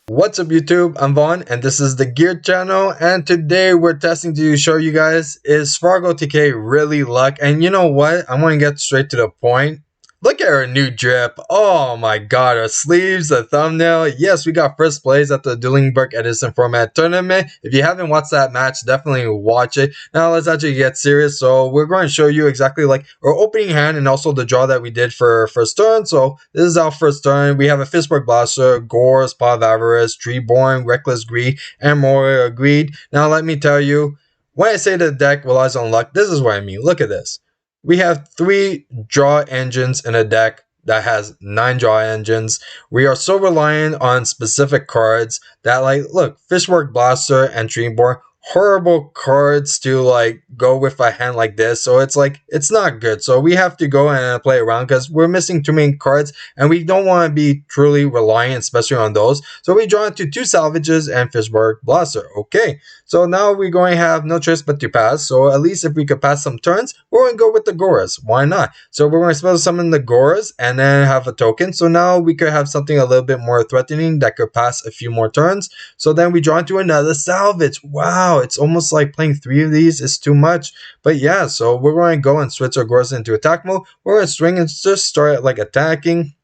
What's up YouTube, I'm Vaughn and this is the Gear channel, and today we're testing to show you guys, is Frogs OTK really luck? And you know what, I want to get straight to the point. Look at our new drip. Oh my god, our sleeves, the thumbnail. Yes, we got first place at the Dueling Book Edison format tournament. If you haven't watched that match, definitely watch it. Now let's actually get serious. So we're going to show you exactly like our opening hand and also the draw that we did for first turn. So this is our first turn. We have a Fistwork Blaster, Gore, Spot of Avarice, Treeborn, Reckless Greed, and more Greed. Now let me tell you, when I say the deck relies on luck, this is what I mean. Look at this. We have 3 draw engines in a deck that has 9 draw engines. We are so reliant on specific cards that, like, look, Fistwork Blaster and Treeborn, horrible cards to like go with a hand like this. So it's like, it's not good. So we have to go and play around because we're missing too many cards and we don't want to be truly reliant, especially on those. So we draw into 2 salvages and Fistwork Blaster. Okay, so now we're going to have no choice but to pass. So at least if we could pass some turns, we're going to go with the Goras. Why not? So we're going to spell summon the Goras and then have a token. So now we could have something a little bit more threatening that could pass a few more turns. So then we draw into another salvage. Wow, it's almost like playing 3 of these is too much. But yeah, so we're going to go and switch our Goras into attack mode. We're going to swing and just start like attacking.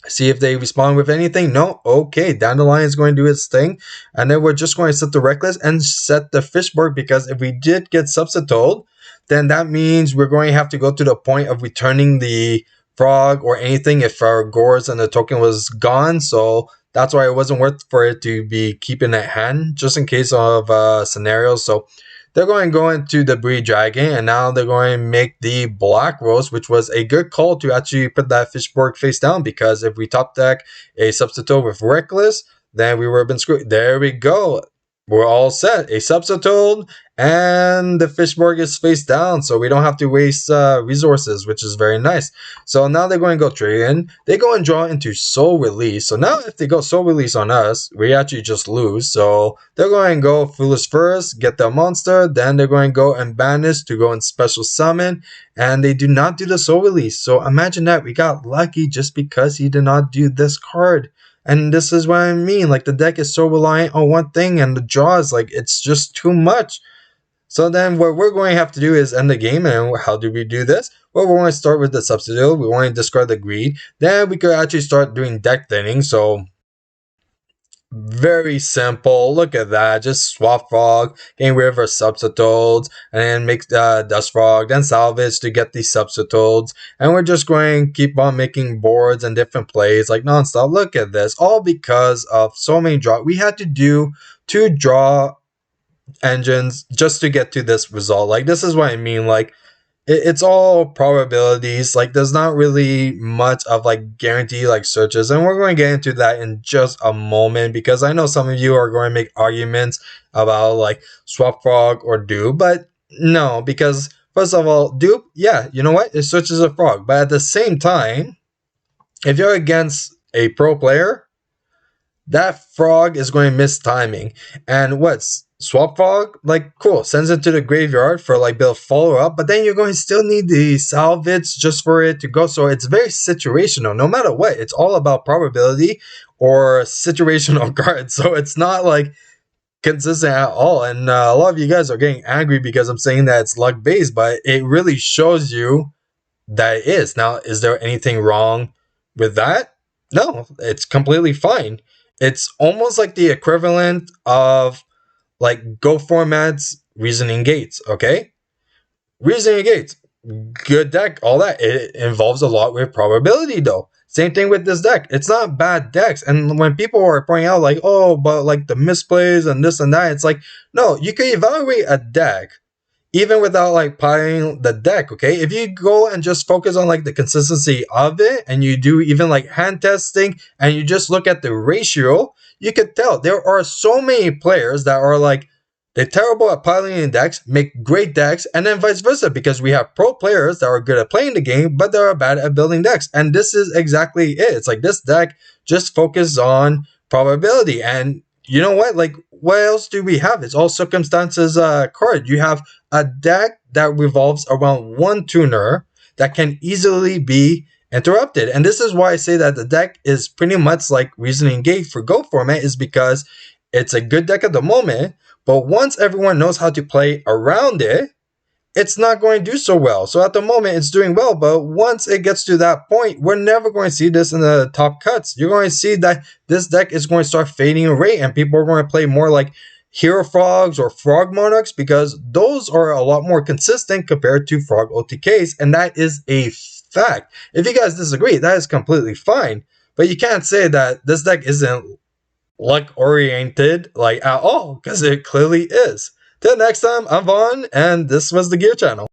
See if they respond with anything. No. Okay, Dandelion is going to do its thing, and then we're just going to set the Reckless and set the Fishborg, because if we did get substituted, then that means we're going to have to go to the point of returning the frog or anything if our Gores and the token was gone. So that's why it wasn't worth for it to be keeping at hand, just in case of scenarios. So they're going to go into the Breed Dragon, and now they're going to make the Black Rose, which was a good call to actually put that Fishborg face down, because if we top deck a substitute with Reckless, then we would have been screwed. There we go. We're all set. A substitute, and the Fishborg is face down, so we don't have to waste resources, which is very nice. So now they're going to go trade in. They go and draw into Soul Release. So now if they go Soul Release on us, we actually just lose. So they're going to go Foolish first, get the monster, then they're going to go and Banish to go and Special Summon, and they do not do the Soul Release. So imagine that, we got lucky just because he did not do this card. And this is what I mean, like the deck is so reliant on one thing, and the draw is like, it's just too much. So then what we're going to have to do is end the game. And how do we do this? Well, we're going to start with the substitute. We want to discard the Greed. Then we could actually start doing deck thinning. So very simple. Look at that. Just swap Frog, getting rid of our substitutes, and then make Dust Frog, then salvage to get these substitutes. And we're just going to keep on making boards and different plays like nonstop. Look at this. All because of so many draw. We had to do 2 draw engines just to get to this result. Like, this is what I mean. Like, it's all probabilities. Like, there's not really much of like guarantee like searches, and we're going to get into that in just a moment, because I know some of you are going to make arguments about like swap frog or dupe, but no, because first of all, dupe, yeah, you know what, it searches a frog, but at the same time, if you're against a pro player, that frog is going to miss timing. And what's swap frog? Like, cool, sends it to the graveyard for like build follow up, but then you're going to still need the salvage just for it to go. So it's very situational. No matter what, it's all about probability or situational cards. So it's not like consistent at all. And a lot of you guys are getting angry because I'm saying that it's luck based, but it really shows you that it is. Now, is there anything wrong with that? No, it's completely fine. It's almost like the equivalent of like Go Format's Reasoning Gates, okay? Reasoning Gates, good deck, all that. It involves a lot with probability though. Same thing with this deck. It's not bad decks. And when people are pointing out like, oh, but like the misplays and this and that, it's like, no, you can evaluate a deck even without like piling the deck, okay? If you go and just focus on like the consistency of it, and you do even like hand testing, and you just look at the ratio, you could tell there are so many players that are like, they're terrible at piling in decks, make great decks, and then vice versa, because we have pro players that are good at playing the game, but they're bad at building decks. And this is exactly it. It's like this deck just focuses on probability. And you know what? Like, what else do we have? It's all circumstances card. You have a deck that revolves around one tuner that can easily be interrupted. And this is why I say that the deck is pretty much like Reasoning Gate for Go format, is because it's a good deck at the moment, but once everyone knows how to play around it, it's not going to do so well. So at the moment, it's doing well, but once it gets to that point, we're never going to see this in the top cuts. You're going to see that this deck is going to start fading away, and people are going to play more like Hero Frogs or Frog Monarchs, because those are a lot more consistent compared to Frog OTKs, and that is a fact. If you guys disagree, that is completely fine, but you can't say that this deck isn't luck oriented like at all, because it clearly is. Till next time, I'm Vaughn, and this was the Gear Channel.